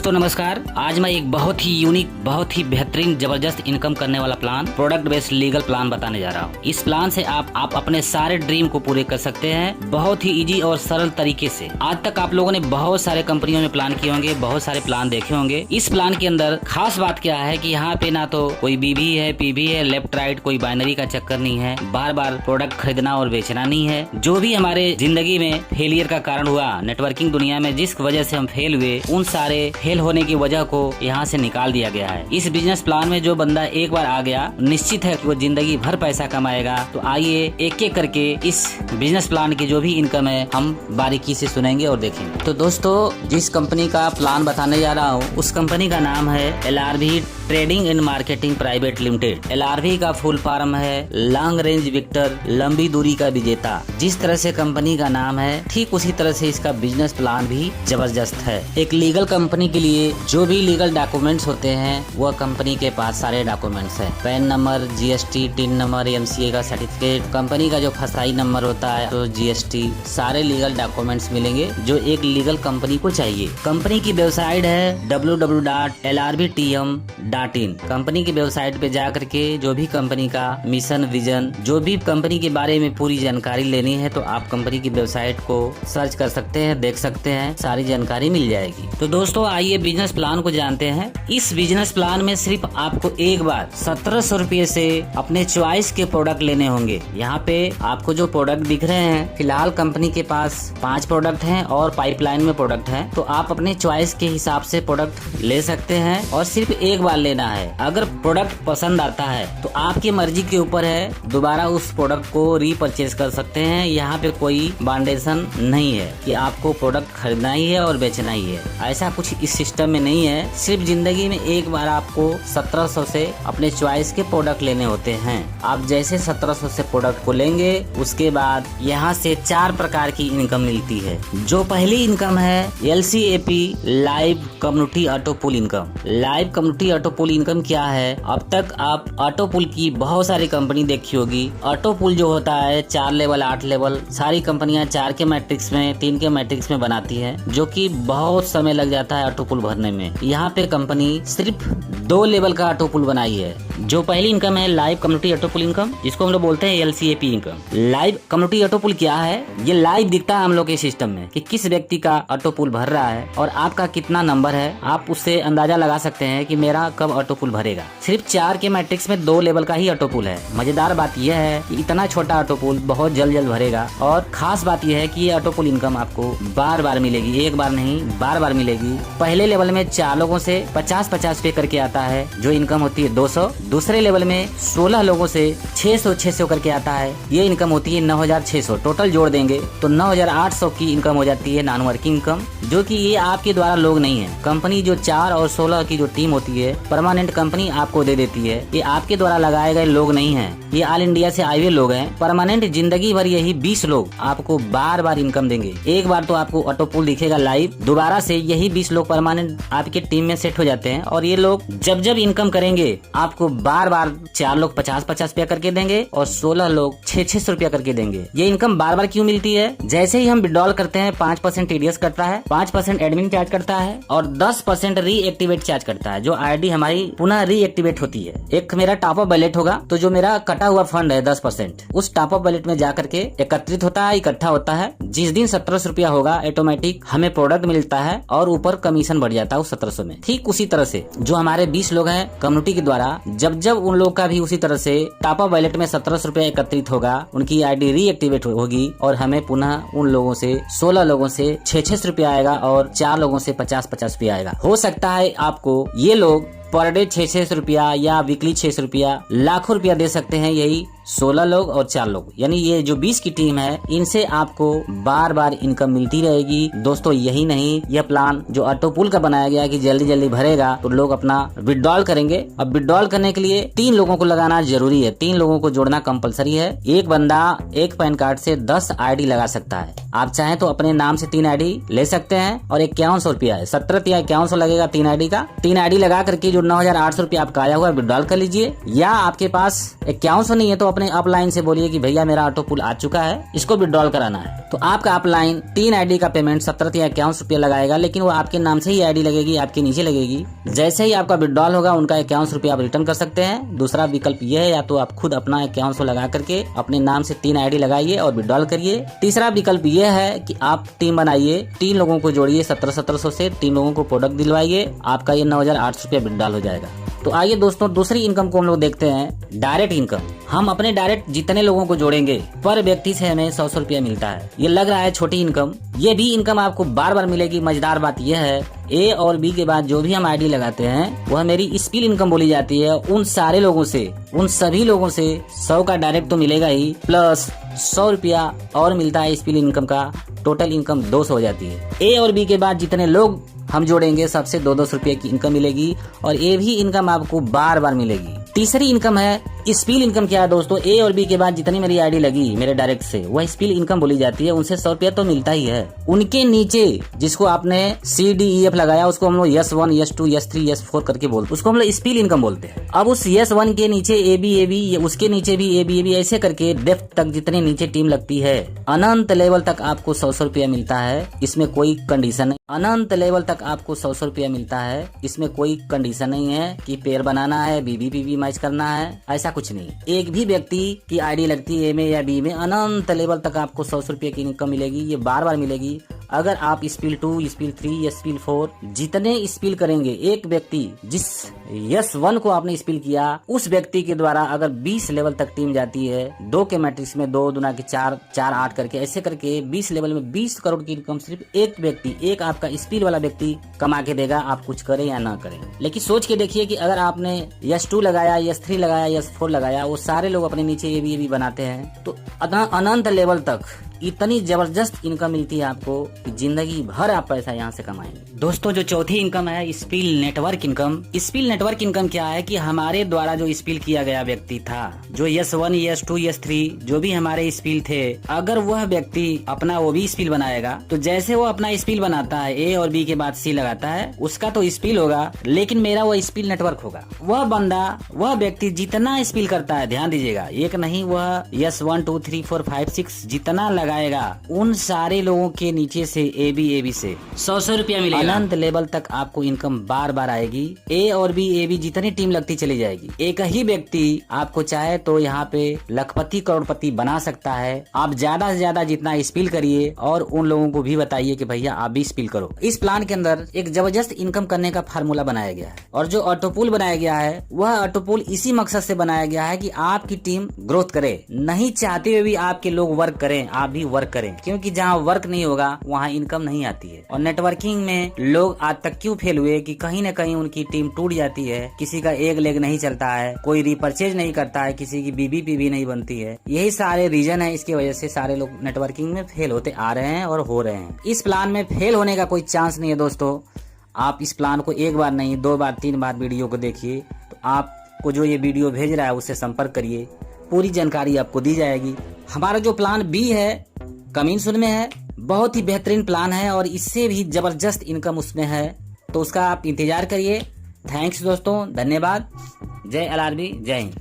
दोस्तों नमस्कार। आज मैं एक बहुत ही यूनिक, बहुत ही बेहतरीन, जबरदस्त इनकम करने वाला plan, product based legal plan बताने जा रहा हूँ। इस प्लान से आप अपने सारे ड्रीम को पूरे कर सकते हैं बहुत ही इजी और सरल तरीके से। आज तक आप लोगों ने बहुत सारे कंपनियों में प्लान किए होंगे, बहुत सारे प्लान देखे होंगे। इस प्लान के अंदर खास बात क्या है कि यहाँ पे ना तो कोई बीबी है, पीबी है, लेफ्ट राइट कोई बाइनरी का चक्कर नहीं है, बार बार प्रोडक्ट खरीदना और बेचना नहीं है। जो भी हमारे जिंदगी में फेलियर का कारण हुआ, नेटवर्किंग दुनिया में जिस वजह से हम फेल हुए, उन सारे फेल होने की वजह को यहाँ से निकाल दिया गया है। इस बिजनेस प्लान में जो बंदा एक बार आ गया, निश्चित है कि वो जिंदगी भर पैसा कमाएगा। तो आइए एक एक करके इस बिजनेस प्लान की जो भी इनकम है हम बारीकी से सुनेंगे और देखेंगे। तो दोस्तों, जिस कंपनी का प्लान बताने जा रहा हूँ उस कंपनी का नाम है LRV trading and marketing private limited. LRV का फुल फॉर्म है लॉन्ग रेंज विक्टर, लंबी दूरी का विजेता। जिस तरह से कंपनी का नाम है ठीक उसी तरह से इसका बिजनेस प्लान भी जबरदस्त है। एक लीगल कंपनी के लिए जो भी लीगल डॉक्यूमेंट्स होते हैं वह कंपनी के पास सारे डॉक्यूमेंट्स हैं। Pan number, GST, tin number, MCA का सर्टिफिकेट, कंपनी का जो फसाई नंबर होता है तो GST, सारे लीगल डॉक्यूमेंट्स मिलेंगे जो एक लीगल कंपनी को चाहिए। कंपनी की वेबसाइट है www.lrbtm.in। कंपनी की वेबसाइट पे जा करके जो भी कंपनी का मिशन, विजन, जो भी कंपनी के बारे में पूरी जानकारी लेनी है तो आप कंपनी की वेबसाइट को सर्च कर सकते हैं, देख सकते हैं, सारी जानकारी मिल जाएगी। तो दोस्तों आइए बिजनेस प्लान को जानते हैं। इस बिजनेस प्लान में सिर्फ आपको एक बार 1700 रुपये से अपने चॉइस के प्रोडक्ट लेने होंगे। यहाँ पे आपको जो प्रोडक्ट दिख रहे हैं, फिलहाल कंपनी के पास 5 प्रोडक्ट हैं और पाइपलाइन में प्रोडक्ट हैं। तो आप अपने चॉइस के हिसाब से प्रोडक्ट ले सकते हैं और सिर्फ एक बार लेना है। अगर प्रोडक्ट पसंद आता है तो आपकी मर्जी के ऊपर है, दोबारा उस प्रोडक्ट को रीपरचेज कर सकते हैं। यहाँ पे कोई बाउंडेशन नहीं है कि आपको प्रोडक्ट खरीदना ही है और बेचना ही है, ऐसा कुछ इस सिस्टम में नहीं है। सिर्फ जिंदगी में एक बार आपको 1700 से अपने चॉइस के प्रोडक्ट लेने होते हैं। आप जैसे 1700 से प्रोडक्ट को लेंगे उसके बाद यहाँ से 4 प्रकार की इनकम मिलती है। जो पहली इनकम है LCAP live community auto pull income. Live community auto pull income क्या है? अब तक आप ऑटो पुल की बहुत सारी कंपनी देखी होगी। ऑटो पुल जो होता है 4 लेवल, 8 लेवल, सारी कंपनियां 4 के मैट्रिक्स में, 3 के मैट्रिक्स में बनाती है, जो कि बहुत समय लग जाता है ऑटो पुल भरने में। यहाँ पे कंपनी सिर्फ 2 लेवल का ऑटो पुल बनाई है। जो पहली इनकम है live community auto pull income, जिसको हम लोग बोलते हैं LCAP income. Live community auto pull क्या है? ये लाइव दिखता है हम लोग के सिस्टम में कि किस व्यक्ति का ऑटो पुल भर रहा है और आपका कितना नंबर है। आप उससे अंदाजा लगा सकते हैं कि मेरा कब ऑटो पुल भरेगा। सिर्फ 4 के मैट्रिक्स में 2 लेवल का ही ऑटो पुल है। मजेदार बात यह है कि इतना छोटा ऑटो पुल बहुत जल्द भरेगा। और खास बात यह है कि ये ऑटो पुल इनकम आपको बार बार मिलेगी, एक बार नहीं बार बार मिलेगी। पहले लेवल में 4 लोगों से 50-50 पे करके आता है, जो इनकम होती है 200। दूसरे लेवल में 16 लोगों से 600 करके आता है, ये इनकम होती है 9600। टोटल जोड़ देंगे तो 9800 की इनकम हो जाती है नॉन वर्किंग इनकम, जो कि ये आपके द्वारा लोग नहीं है। कंपनी जो 4 और 16 की जो टीम होती है, परमानेंट कंपनी आपको दे देती है। ये आपके द्वारा लगाए गए लोग नहीं है, ये ऑल इंडिया से आए हुए लोग हैं। परमानेंट जिंदगी भर यही 20 लोग आपको बार बार इनकम देंगे। एक बार तो आपको ऑटो पुल दिखेगा लाइव, दोबारा से यही 20 लोग परमानेंट आपके टीम में सेट हो जाते हैं और ये लोग जब जब इनकम करेंगे आपको बार बार 4 लोग 50-50 रुपया करके देंगे और 16 लोग 600 रुपया करके देंगे। ये इनकम बार बार क्यों मिलती है? जैसे ही हम विड्रॉल करते हैं 5% TDS कटता है, 5% एडमिन चार्ज करता है और 10% रीएक्टिवेट चार्ज करता है, जो ID हमारी पुनः रीएक्टिवेट होती है। एक मेरा टॉप अप वैलेट होगा तो जो मेरा कटा हुआ फंड है 10%, उस टॉप अप वैलेट में जाकर के एकत्रित होता है, इकट्ठा होता है। जिस दिन 1700 रुपया होगा ऑटोमेटिक हमें प्रोडक्ट मिलता है और ऊपर कमीशन बढ़ जाता है उस 1700 में। ठीक उसी तरह से जो हमारे 20 लोग हैं कम्युनिटी के द्वारा, जब जब उन लोग का भी उसी तरह से टॉप अप वैलेट में 1700 रुपया एकत्रित होगा, उनकी ID रीएक्टिवेट होगी और हमें पुनः उन लोगों से 16 लोगों से 600 रुपया आएगा और 4 लोगों से 50-50 रुपया आएगा। हो सकता है आपको ये लोग पर डे 600 रुपया या वीकली 600 रुपया, लाखों रुपया दे सकते हैं यही 16 लोग और 4 लोग। यानी ये जो 20 की टीम है, इनसे आपको बार बार इनकम मिलती रहेगी। दोस्तों यही नहीं, यह प्लान जो ऑटो पुल का बनाया गया कि जल्दी जल्दी भरेगा तो लोग अपना विड्रॉल करेंगे। अब विड्रॉल करने के लिए 3 लोगों को लगाना जरूरी है, 3 लोगों को जोड़ना कंपलसरी है। एक बंदा एक पैन कार्ड से 10 ID लगा सकता है। आप चाहें तो अपने नाम से 3 आईडी ले सकते हैं और 5100 रुपया है, 17 या 5100 लगेगा 3 आईडी का। 3 आईडी लगा करके जो 9800 रुपया आपका आया हुआ है विड्रॉल कर लीजिए। या आपके पास 5100 नहीं है तो अपने अपलाइन से बोलिए कि भैया मेरा ऑटो पुल आ चुका है, इसको विड्रॉल कराना है। तो आपका अपलाइन 3 आईडी का पेमेंट 17 या 5100 रुपया लगाएगा, लेकिन वो आपके नाम से ही आईडी लगेगी, आपके नीचे लगेगी। जैसे ही आपका विड्रॉल होगा उनका 5100 रुपया आप रिटर्न कर सकते हैं। दूसरा विकल्प ये है, या तो आप खुद अपना 5100 लगा करके अपने नाम से 3 आईडी लगाइए और विड्रॉल करिए। तीसरा विकल्प ये है कि आप टीम बनाइए, 3 लोगों को जोड़िए 1700 से, 3 लोगों को प्रोडक्ट दिलवाइए, आपका ये 9800 रुपया विड्रॉल हो जाएगा। तो आइए दोस्तों दूसरी इनकम को हम लोग देखते हैं, डायरेक्ट इनकम। हम अपने डायरेक्ट जितने लोगों को जोड़ेंगे पर व्यक्ति से हमें 100 रुपया मिलता है। ये लग रहा है छोटी इनकम, ये भी इनकम आपको बार बार मिलेगी। मजेदार बात यह है, ए और बी के बाद जो भी हम आईडी लगाते हैं वह मेरी स्पिल इनकम बोली जाती है। उन सारे लोगों से, उन सभी लोगों से 100 का डायरेक्ट तो मिलेगा ही, प्लस 100 रुपया और मिलता है स्पिल इनकम का। टोटल इनकम 200 हो जाती है। ए और बी के बाद जितने लोग हम जोड़ेंगे सबसे 200 रुपये की इनकम मिलेगी और ये भी इनकम आपको बार बार मिलेगी। तीसरी इनकम है स्पिल इनकम। क्या है दोस्तों, ए और बी के बाद जितनी मेरी आईडी लगी मेरे डायरेक्ट से वह स्पिल इनकम बोली जाती है। उनसे 100 रुपया तो मिलता ही है। उनके नीचे जिसको आपने CDEF लगाया उसको हम लोग S1 S2 S3 S4 करके बोलते, उसको हम लोग स्पिल इनकम बोलते हैं। अब उस S1 के नीचे AB उसके नीचे भी AB ऐसे करके डेप्थ तक जितने नीचे टीम लगती है अनंत लेवल तक आपको 100 रुपया मिलता है। इसमें कोई कंडीशन नहीं, अनंत लेवल तक आपको 100 रुपया मिलता है। इसमें कोई कंडीशन नहीं है कि पेयर बनाना है, BB मैच करना है, ऐसा कुछ नहीं। एक भी व्यक्ति की आईडी लगती है ए में या बी में, अनंत लेवल तक आपको 100 रुपये की इनकम मिलेगी। ये बार बार मिलेगी। अगर आप स्पिल 2, स्पिल 3 या स्पिल 4 जितने स्पिल करेंगे, एक व्यक्ति जिस S1 को आपने स्पिल किया उस व्यक्ति के द्वारा अगर 20 लेवल तक टीम जाती है, 2 के मैट्रिक्स में 2 दूना के 4 4 8 करके ऐसे करके 20 लेवल में 20 करोड़ की इनकम सिर्फ एक व्यक्ति, एक आपका स्पिल वाला व्यक्ति कमा के देगा, आप कुछ करें या ना करें। लेकिन सोच के देखिए कि अगर आपने S2 लगाया, S3 लगाया, S4 लगाया, वो सारे लोग अपने नीचे ये भी बनाते हैं, तो अनंत लेवल तक इतनी जबरदस्त इनकम मिलती है आपको कि जिंदगी भर आप पैसा यहाँ से कमाएंगे। दोस्तों जो चौथी इनकम है spill network income. Spill network income क्या है कि हमारे द्वारा जो स्पिल किया गया व्यक्ति था, जो S1 S2 S3 जो भी हमारे स्पिल थे, अगर वह व्यक्ति अपना वो भी स्पिल बनाएगा तो जैसे वो अपना स्पिल बनाता है, ए और बी के बाद C लगाता है, उसका तो स्पिल होगा लेकिन मेरा वो स्पिल नेटवर्क होगा। वह बंदा, वह व्यक्ति जितना स्पिल करता है, ध्यान दीजिएगा, एक नहीं, वह S1 2 3 4 5 6 जितना लगाएगा उन सारे लोगों के नीचे से AB से 100 रुपया मिलेगा। अनंत लेवल तक आपको इनकम बार बार आएगी। ए और बी AB जितनी टीम लगती चली जाएगी। एक ही व्यक्ति आपको चाहे तो यहाँ पे लखपति करोड़पति बना सकता है। आप ज्यादा से ज्यादा जितना स्पिल करिए और उन लोगों को भी बताइए कि भैया आप भी स्पिल करो। इस प्लान के अंदर एक जबरदस्त इनकम करने का फार्मूला बनाया गया है और जो ऑटोपूल बनाया गया है वह ऑटोपूल इसी मकसद से बनाया गया है कि आपकी टीम ग्रोथ करे। नहीं चाहते हुए भी आपके लोग वर्क करें, आप भी वर्क करें, क्योंकि जहाँ वर्क नहीं होगा वहाँ इनकम नहीं आती है। और नेटवर्किंग में लोग आज तक क्यों फेल हुए कि कहीं न कहीं उनकी टीम टूट जाती है, किसी का एक लेग नहीं चलता है, कोई रिपर्चेज नहीं करता है, किसी की BBPB नहीं बनती है। यही सारे रीजन है, इसकी वजह से सारे लोग नेटवर्किंग में फेल होते आ रहे हैं और हो रहे हैं। इस प्लान में फेल होने का कोई चांस नहीं है दोस्तों। आप इस प्लान को एक बार नहीं 2 बार 3 बार वीडियो को देखिए, तो आपको जो ये वीडियो भेज रहा है उससे संपर्क करिए, पूरी जानकारी आपको दी जाएगी। हमारा जो प्लान B है कमिंग सून में है, बहुत ही बेहतरीन प्लान है और इससे भी जबरदस्त इनकम उसमें है, तो उसका आप इंतजार करिए। थैंक्स दोस्तों, धन्यवाद। जय LRB, जय हिंद।